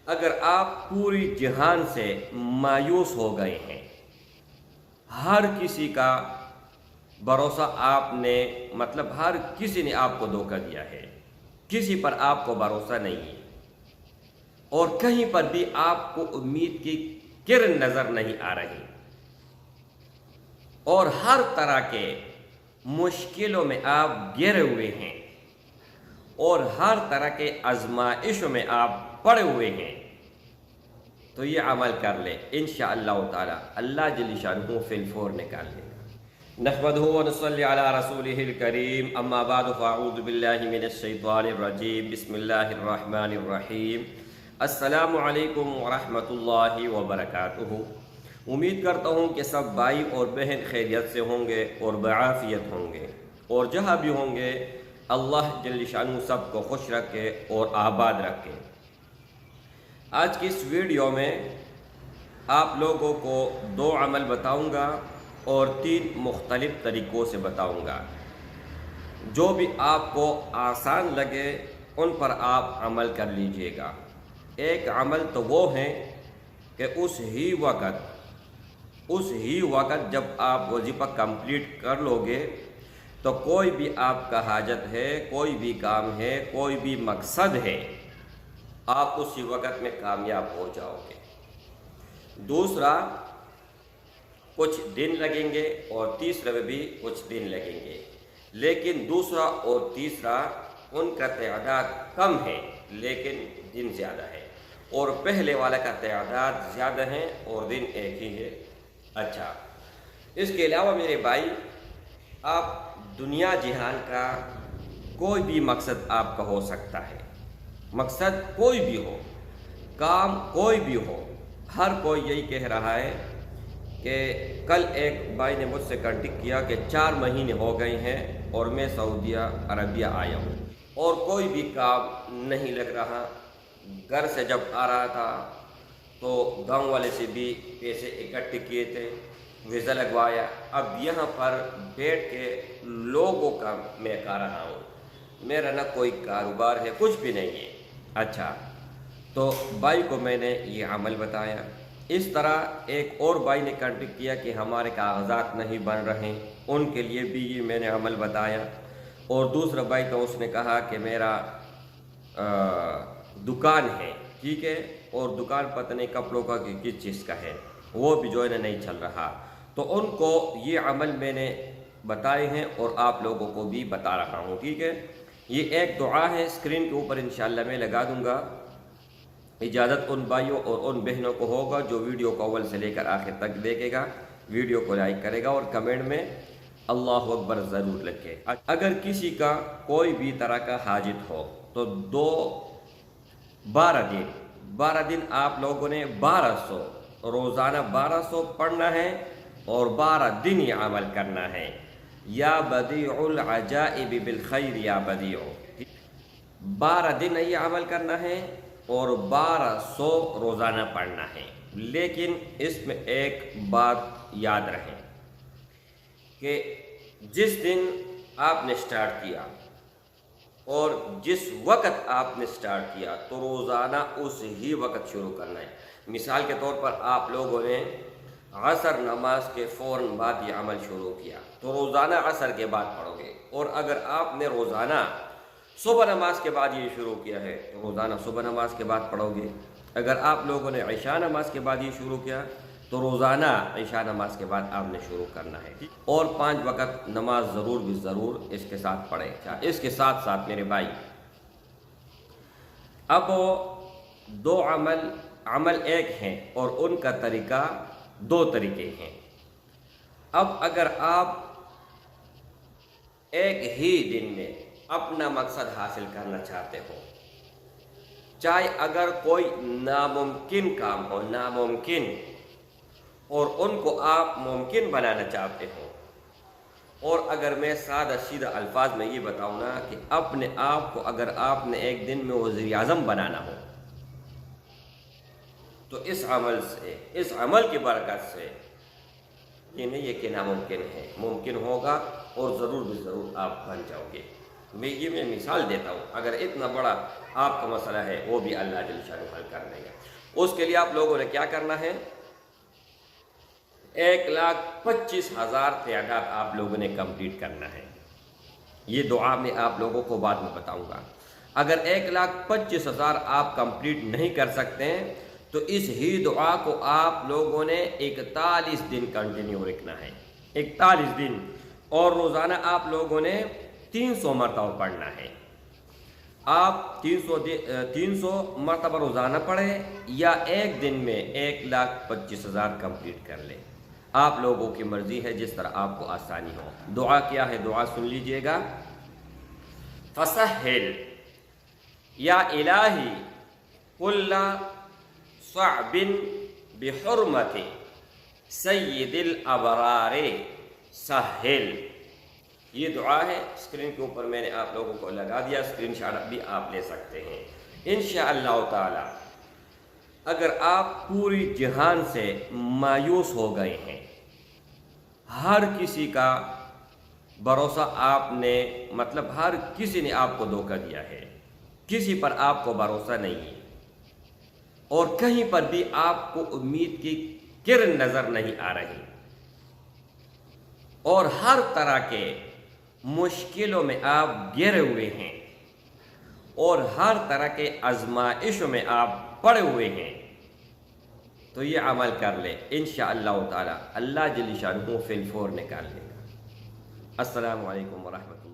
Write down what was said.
اگر آپ پوری جہان سے مایوس ہو گئے ہیں، ہر کسی کا بھروسہ آپ نے ہر کسی نے آپ کو دھوکہ دیا ہے، کسی پر آپ کو بھروسہ نہیں ہے، اور کہیں پر بھی آپ کو امید کی کرن نظر نہیں آ رہی، اور ہر طرح کے مشکلوں میں آپ گھرے ہوئے ہیں، اور ہر طرح کے آزمائشوں میں آپ پڑے ہوئے ہیں، تو یہ عمل کر لے، انشاءاللہ تعالی اللہ جل شانہ فی الفور نکال لے گا۔ نحمدہ ونصلی علی رسولہ الکریم، اما بعد فاعوذ باللہ من الشیطان الرجیم، بسم اللہ الرحمن الرحیم۔ السلام علیکم ورحمۃ اللہ وبرکاتہ۔ امید کرتا ہوں کہ سب بھائی اور بہن خیریت سے ہوں گے اور بعافیت ہوں گے، اور جہاں بھی ہوں گے اللہ جل شانہ سب کو خوش رکھے اور آباد رکھے۔ آج کی اس ویڈیو میں آپ لوگوں کو 2 عمل بتاؤں گا اور 3 مختلف طریقوں سے بتاؤں گا، جو بھی آپ کو آسان لگے ان پر آپ عمل کر لیجئے گا۔ ایک عمل تو وہ ہے کہ اس ہی وقت جب آپ وظیفہ کمپلیٹ کر لو گے تو کوئی بھی آپ کا حاجت ہے، کوئی بھی کام ہے، کوئی بھی مقصد ہے، آپ اسی وقت میں کامیاب ہو جاؤ گے۔ دوسرا کچھ دن لگیں گے اور تیسرے میں بھی کچھ دن لگیں گے، لیکن دوسرا اور تیسرا ان کا تعداد کم ہے لیکن دن زیادہ ہے، اور پہلے والا کا تعداد زیادہ ہے اور دن ایک ہی ہے۔ اچھا، اس کے علاوہ میرے بھائی، آپ دنیا جہان کا کوئی بھی مقصد آپ کا ہو سکتا ہے، مقصد کوئی بھی ہو، کام کوئی بھی ہو، ہر کوئی یہی کہہ رہا ہے کہ کل ایک بھائی نے مجھ سے کانٹیکٹ کیا کہ 4 مہینے ہو گئے ہیں اور میں سعودیہ عربیہ آیا ہوں اور کوئی بھی کام نہیں لگ رہا۔ گھر سے جب آ رہا تھا تو گاؤں والے سے بھی پیسے اکٹھے کیے تھے، ویزا لگوایا، اب یہاں پر بیٹھ کے لوگوں کا میں کھا رہا ہوں، میرا نہ کوئی کاروبار ہے، کچھ بھی نہیں ہے۔ اچھا، تو بھائی کو میں نے یہ عمل بتایا۔ اس طرح ایک اور بھائی نے کانٹیکٹ کیا کہ ہمارے کاغذات نہیں بن رہے، ان کے لیے بھی یہ میں نے عمل بتایا۔ اور دوسرا بھائی تو اس نے کہا کہ میرا دکان ہے، ٹھیک ہے، اور دکان پتہ نہیں کپڑوں کا کس چیز کا ہے، وہ بھی جو ہے نہیں چل رہا۔ تو ان کو یہ عمل میں نے بتائے ہیں اور آپ لوگوں کو بھی بتا رہا ہوں، ٹھیک ہے۔ یہ ایک دعا ہے، اسکرین کے اوپر انشاءاللہ میں لگا دوں گا۔ اجازت ان بھائیوں اور ان بہنوں کو ہوگا جو ویڈیو کو اول سے لے کر آخر تک دیکھے گا، ویڈیو کو لائک کرے گا اور کمنٹ میں اللہ اکبر ضرور لکھے۔ اگر کسی کا کوئی بھی طرح کا حاجت ہو تو 12 دن آپ لوگوں نے 1200 روزانہ 1200 پڑھنا ہے اور 12 دن یہ عمل کرنا ہے۔ یا بدیع العجائب بالخیر یا بدیع، 12 دن یہ عمل کرنا ہے اور 1200 روزانہ پڑھنا ہے، لیکن اس میں ایک بات یاد رہے کہ جس دن آپ نے سٹارٹ کیا اور جس وقت آپ نے سٹارٹ کیا تو روزانہ اس ہی وقت شروع کرنا ہے۔ مثال کے طور پر آپ لوگوں نے عصر نماز کے فوراً بعد یہ عمل شروع کیا تو روزانہ عصر کے بعد پڑھو گے، اور اگر آپ نے روزانہ صبح نماز کے بعد یہ شروع کیا ہے تو روزانہ صبح نماز کے بعد پڑھو گے۔ اگر آپ لوگوں نے عشاء نماز کے بعد یہ شروع کیا تو روزانہ عشاء نماز کے بعد آپ نے شروع کرنا ہے، اور 5 وقت نماز ضرور اس کے ساتھ پڑھیں۔ اس کے ساتھ ساتھ میرے بھائی، اب 2 عمل ایک ہیں اور ان کا طریقہ 2 طریقے ہیں۔ اب اگر آپ ایک ہی دن میں اپنا مقصد حاصل کرنا چاہتے ہو، چاہے اگر کوئی ناممکن کام ہو، ناممکن، اور ان کو آپ ممکن بنانا چاہتے ہو، اور اگر میں سادہ سیدھا الفاظ میں یہ بتاؤں نا کہ اپنے آپ کو اگر آپ نے ایک دن میں وزیر اعظم بنانا ہو تو اس عمل کی برکت سے یہ نہیں ہے کہ ناممکن ہے، ممکن ہوگا اور ضرور آپ بن جاؤ گے۔ میں مثال دیتا ہوں، اگر اتنا بڑا آپ کا مسئلہ ہے وہ بھی اللہ جل شانہ حل کر دے گا۔ اس کے لیے آپ لوگوں نے کیا کرنا ہے، 1,25,000 تعداد آپ لوگوں نے کمپلیٹ کرنا ہے۔ یہ دعا میں آپ لوگوں کو بعد میں بتاؤں گا۔ اگر 1,25,000 آپ کمپلیٹ نہیں کر سکتے ہیں تو اس ہی دعا کو آپ لوگوں نے 41 دن کنٹینیو رکھنا ہے، 41 دن، اور روزانہ آپ لوگوں نے 300 مرتبہ پڑھنا ہے۔ آپ 300 مرتبہ روزانہ پڑھیں یا ایک دن میں 1,25,000 کمپلیٹ کر لیں، آپ لوگوں کی مرضی ہے، جس طرح آپ کو آسانی ہو۔ دعا کیا ہے، دعا سن لیجئے گا۔ فسہل یا الہی کل صعب بحرمت سید الابرار سہل۔ یہ دعا ہے، اسکرین کے اوپر میں نے آپ لوگوں کو لگا دیا، اسکرین شاٹ بھی آپ لے سکتے ہیں۔ انشاءاللہ تعالی اگر آپ پوری جہان سے مایوس ہو گئے ہیں، ہر کسی کا بھروسہ آپ نے، مطلب ہر کسی نے آپ کو دھوکہ دیا ہے، کسی پر آپ کو بھروسہ نہیں ہے، اور کہیں پر بھی آپ کو امید کی کرن نظر نہیں آ رہی، اور ہر طرح کے مشکلوں میں آپ گھرے ہوئے ہیں، اور ہر طرح کے آزمائشوں میں آپ پڑے ہوئے ہیں، تو یہ عمل کر لے، انشاءاللہ تعالی اللہ جل شانہ فی الفور نکال لے گا۔ السلام علیکم ورحمۃ اللہ۔